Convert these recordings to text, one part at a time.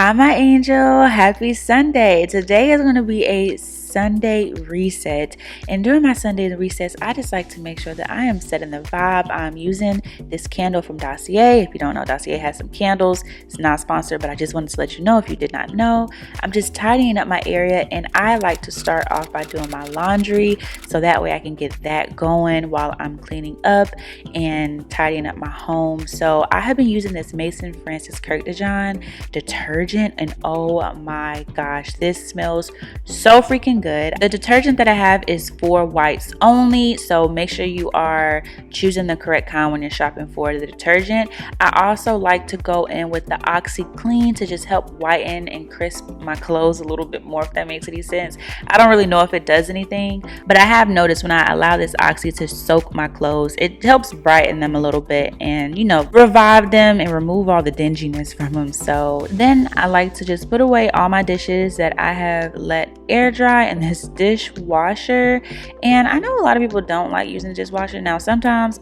Hi, my angel. Happy Sunday. Today is going to be a Sunday reset. And during my Sunday resets, I just like to make sure that I am setting the vibe. I'm using this candle from Dossier. If you don't know, Dossier has some candles. It's not sponsored, but I just wanted to let you know if you did not know. I'm just tidying up my area, and I like to start off by doing my laundry so that way I can get that going while I'm cleaning up and tidying up my home. So I have been using this Mason Francis Kirk Dijon detergent, and oh my gosh, this smells so freaking good. The detergent that I have is for whites only, so make sure you are choosing the correct kind when you're shopping for the detergent. I also like to go in with the OxyClean to just help whiten and crisp my clothes a little bit more, if that makes any sense. I don't really know if it does anything, but I have noticed when I allow this Oxy to soak my clothes, it helps brighten them a little bit and, you know, revive them and remove all the dinginess from them. So then I like to just put away all my dishes that I have let air dry in this dishwasher. And I know a lot of people don't like using the dishwasher. Now, sometimes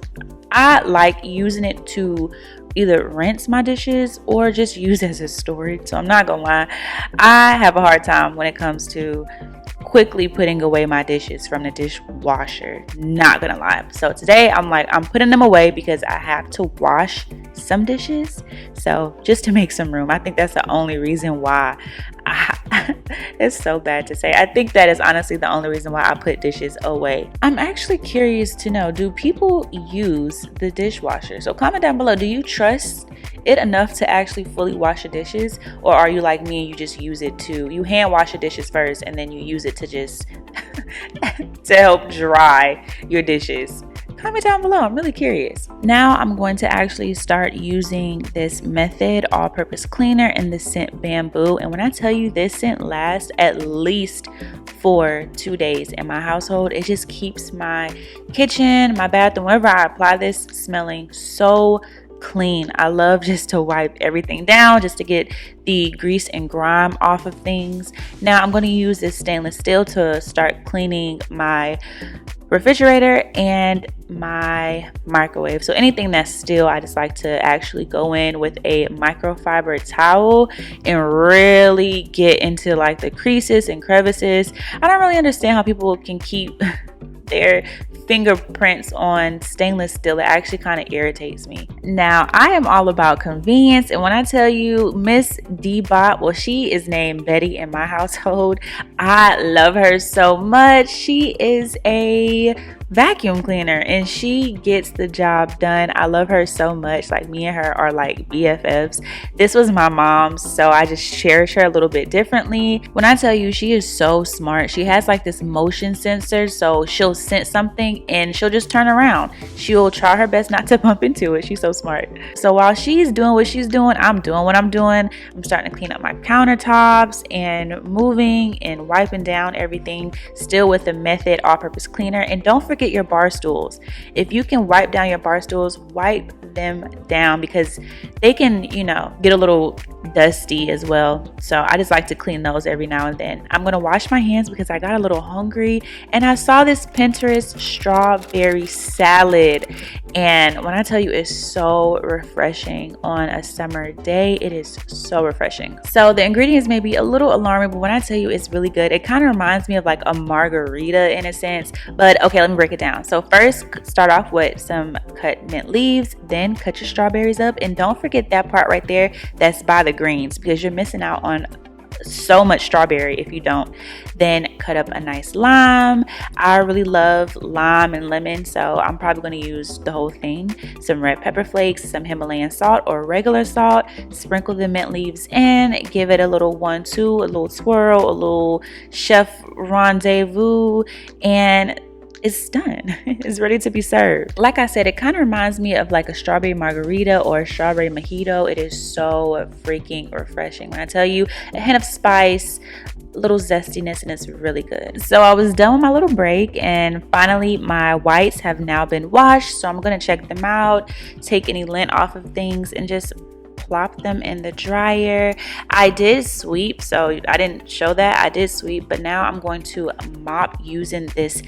I like using it to either rinse my dishes or just use it as a storage. So I'm not gonna lie, I have a hard time when it comes to quickly putting away my dishes from the dishwasher, not gonna lie. So today I'm putting them away because I have to wash some dishes, so just to make some room. I think that's the only reason why it's so bad to say. I think that is honestly the only reason why I put dishes away. I'm actually curious to know, do people use the dishwasher? So comment down below, do you trust it enough to actually fully wash your dishes, or are you like me and you just use it to, you hand wash your dishes first and then you use it to just to help dry your dishes? Comment down below, I'm really curious. Now I'm going to actually start using this Method all-purpose cleaner in the scent Bamboo, and when I tell you this scent lasts at least for 2 days in my household, it just keeps my kitchen, my bathroom, wherever I apply this, smelling so clean. I love just to wipe everything down just to get the grease and grime off of things. Now I'm going to use this stainless steel to start cleaning my refrigerator and my microwave. So anything that's steel, I just like to actually go in with a microfiber towel and really get into like the creases and crevices. I don't really understand how people can keep their fingerprints on stainless steel. It actually kind of irritates me. Now I am all about convenience, and when I tell you Miss D-Bot, well, she is named Betty in my household. I love her so much. She is a vacuum cleaner and she gets the job done. I love her so much. Like, me and her are like BFFs. This was my mom's, so I just cherish her a little bit differently. When I tell you, she is so smart. She has like this motion sensor, so she'll sense something and she'll just turn around. She'll try her best not to bump into it. She's so smart. So while she's doing what she's doing, I'm doing what I'm doing. I'm starting to clean up my countertops and moving and wiping down everything, still with the Method all-purpose cleaner. And don't forget your bar stools. If you can wipe down your bar stools, wipe them down because they can, you know, get a little dusty as well. So I just like to clean those every now and then. I'm gonna wash my hands because I got a little hungry and I saw this Pinterest strawberry salad, and when I tell you, it's so refreshing on a summer day. It is so refreshing. So the ingredients may be a little alarming, but when I tell you, it's really good. It kind of reminds me of like a margarita in a sense, but okay, let me break it down. So first, start off with some cut mint leaves, then cut your strawberries up, and don't forget that part right there that's by the greens, because you're missing out on so much strawberry if you don't. Then cut up a nice lime. I really love lime and lemon, so I'm probably going to use the whole thing. Some red pepper flakes, some Himalayan salt or regular salt. Sprinkle the mint leaves in, give it a little 1-2, a little swirl, a little chef rendezvous, and it's done. It's ready to be served. Like I said, it kind of reminds me of like a strawberry margarita or a strawberry mojito. It is so freaking refreshing. When I tell you, a hint of spice, a little zestiness, and it's really good. So I was done with my little break, and finally my whites have now been washed. So I'm going to check them out, take any lint off of things, and just plop them in the dryer. I did sweep, so I didn't show that. I did sweep, but now I'm going to mop using this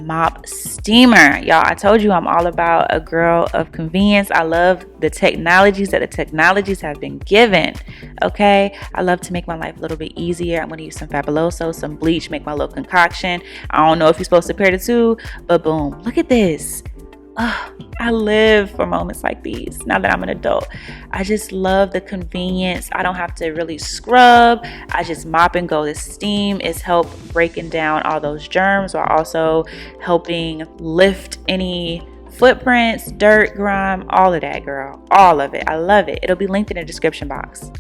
mop steamer. Y'all, I told you I'm all about a girl of convenience. I love the technologies that the technologies have been given. Okay, I love to make my life a little bit easier. I'm going to use some Fabuloso, some bleach, make my little concoction. I don't know if you're supposed to pair the two, but boom, look at this. Oh, I live for moments like these now that I'm an adult. I just love the convenience. I don't have to really scrub. I just mop and go. The steam is help breaking down all those germs while also helping lift any footprints, dirt, grime, all of that, girl. All of it. I love it. It'll be linked in the description box.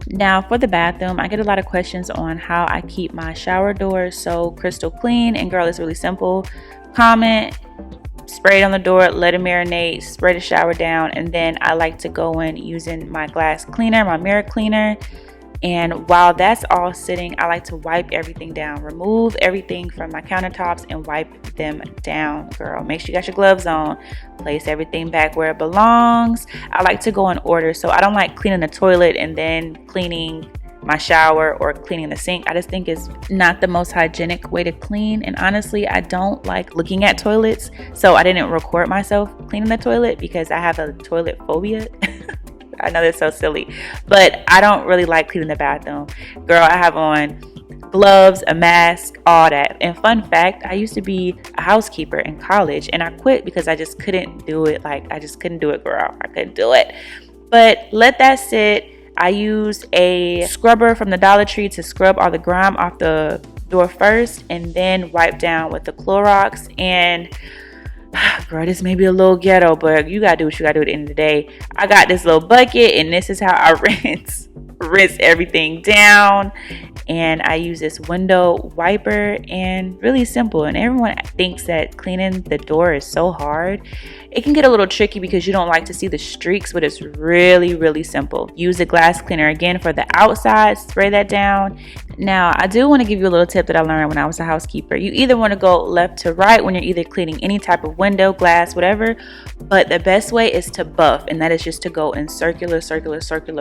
Now for the bathroom, I get a lot of questions on how I keep my shower doors so crystal clean. And girl, it's really simple. Comment, spray it on the door, let it marinate, spray the shower down, and then I like to go in using my glass cleaner, my mirror cleaner. And while that's all sitting, I like to wipe everything down, remove everything from my countertops and wipe them down, girl. Make sure you got your gloves on, place everything back where it belongs. I like to go in order, so I don't like cleaning the toilet and then cleaning my shower or cleaning the sink. I just think it's not the most hygienic way to clean. And honestly, I don't like looking at toilets, so I didn't record myself cleaning the toilet because I have a toilet phobia. I know that's so silly, but I don't really like cleaning the bathroom. Girl, I have on gloves, a mask, all that. And fun fact, I used to be a housekeeper in college and I quit because I just couldn't do it. Like, I just couldn't do it, girl. I couldn't do it. But let that sit. I used a scrubber from the Dollar Tree to scrub all the grime off the door first and then wipe down with the Clorox. And girl, this may be a little ghetto, but you gotta do what you gotta do at the end of the day. I got this little bucket and this is how I rinse everything down. And I use this window wiper, and really simple. And everyone thinks that cleaning the door is so hard. It can get a little tricky because you don't like to see the streaks, but it's really, really simple. Use a glass cleaner again for the outside, spray that down. Now, I do want to give you a little tip that I learned when I was a housekeeper. You either want to go left to right when you're either cleaning any type of window, glass, whatever, but the best way is to buff, and that is just to go in circular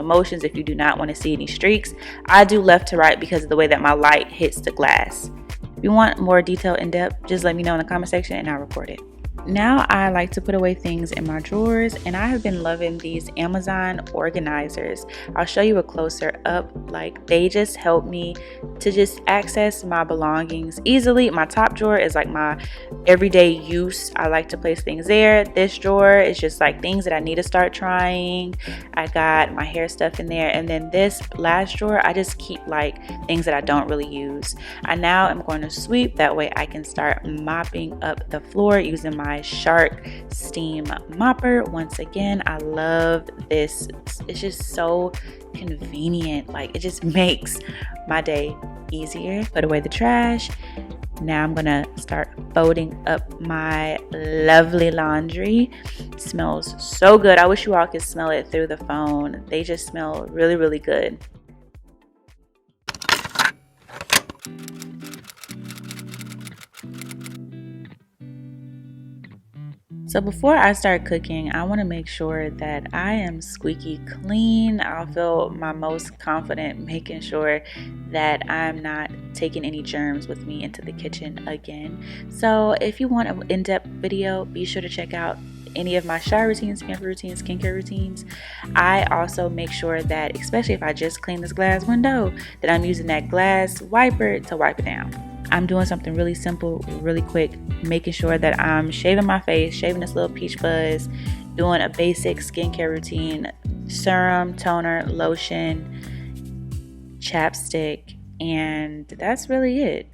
motions if you do not want to see any streaks. I do left to right because of the way that my light hits the glass. If you want more detail in depth, just let me know in the comment section and I'll record it. Now I like to put away things in my drawers, and I have been loving these Amazon organizers. I'll show you a closer up. Like, they just help me to just access my belongings easily. My top drawer is like my everyday use. I like to place things there. This drawer is just like things that I need to start trying. I got my hair stuff in there, and then this last drawer I just keep like things that I don't really use. I now am going to sweep, that way I can start mopping up the floor using my Shark steam mopper. Once again, I love this. It's just so convenient. Like, it just makes my day easier. Put away the trash. Now I'm gonna start folding up my lovely laundry. It smells so good. I wish you all could smell it through the phone. They just smell really, really good. So before I start cooking, I want to make sure that I am squeaky clean. I'll feel my most confident making sure that I'm not taking any germs with me into the kitchen again. So if you want an in-depth video, be sure to check out any of my shower routines, pamper routines, skincare routines. I also make sure that, especially if I just clean this glass window, that I'm using that glass wiper to wipe it down. I'm doing something really simple, really quick, making sure that I'm shaving my face, shaving this little peach fuzz, doing a basic skincare routine, serum, toner, lotion, chapstick, and that's really it.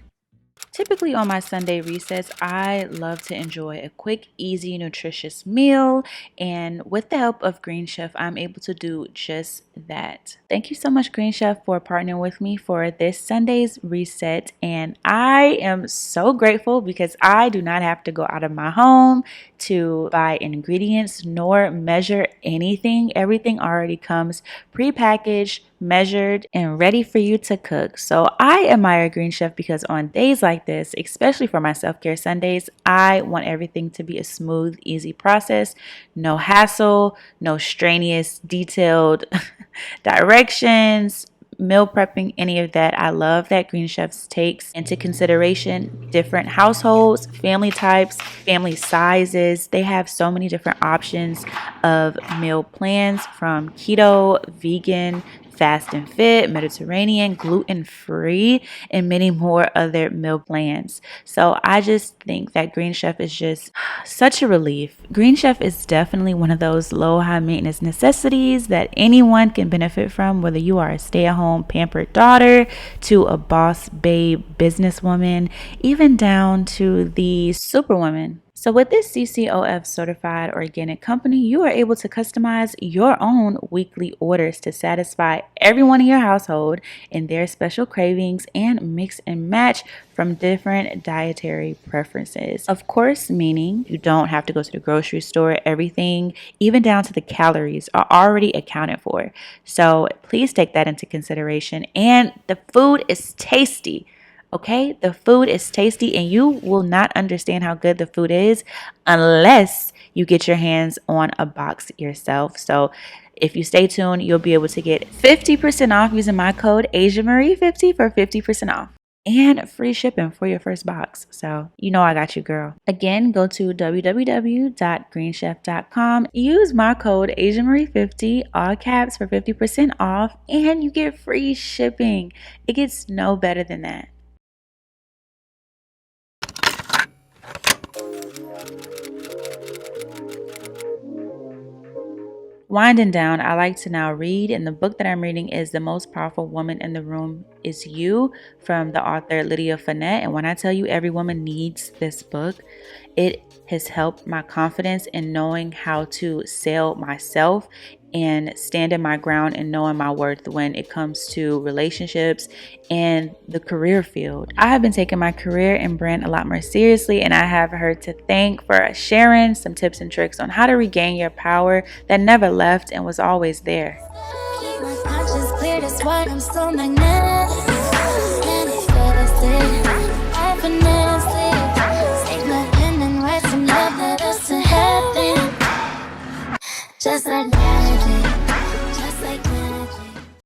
Typically on my Sunday recess, I love to enjoy a quick, easy, nutritious meal. And with the help of Green Chef, I'm able to do just that. Thank you so much, Green Chef, for partnering with me for this Sunday's reset. And I am so grateful because I do not have to go out of my home to buy ingredients nor measure anything. Everything already comes prepackaged, measured, and ready for you to cook. So I admire Green Chef because on days like this, especially for my self-care Sundays, I want everything to be a smooth, easy process. No hassle, no strenuous, detailed directions, meal prepping, any of that. I love that Green Chefs takes into consideration different households, family types, family sizes. They have so many different options of meal plans from keto, vegan, fast and fit, Mediterranean, gluten-free, and many more other meal plans. So I just think that Green Chef is just such a relief. Green Chef is definitely one of those low high maintenance necessities that anyone can benefit from, whether you are a stay-at-home pampered daughter to a boss babe businesswoman, even down to the superwoman. So with this CCOF certified organic company, you are able to customize your own weekly orders to satisfy everyone in your household in their special cravings and mix and match from different dietary preferences. Of course, meaning you don't have to go to the grocery store. Everything, even down to the calories, are already accounted for. So please take that into consideration. And the food is tasty. Okay, the food is tasty and you will not understand how good the food is unless you get your hands on a box yourself. So if you stay tuned, you'll be able to get 50% off using my code AsiaMarie50 for 50% off and free shipping for your first box. So you know I got you, girl. Again, go to www.greenchef.com. Use my code AsiaMarie50, all caps, for 50% off and you get free shipping. It gets no better than that. Winding down, I like to now read, and the book that I'm reading is The Most Powerful Woman in the Room Is You from the author Lydia Fenet. And when I tell you every woman needs this book, it has helped my confidence in knowing how to sell myself and stand in my ground and knowing my worth when it comes to relationships and the career field. I have been taking my career and brand a lot more seriously, and I have her to thank for sharing some tips and tricks on how to regain your power that never left and was always there. Just like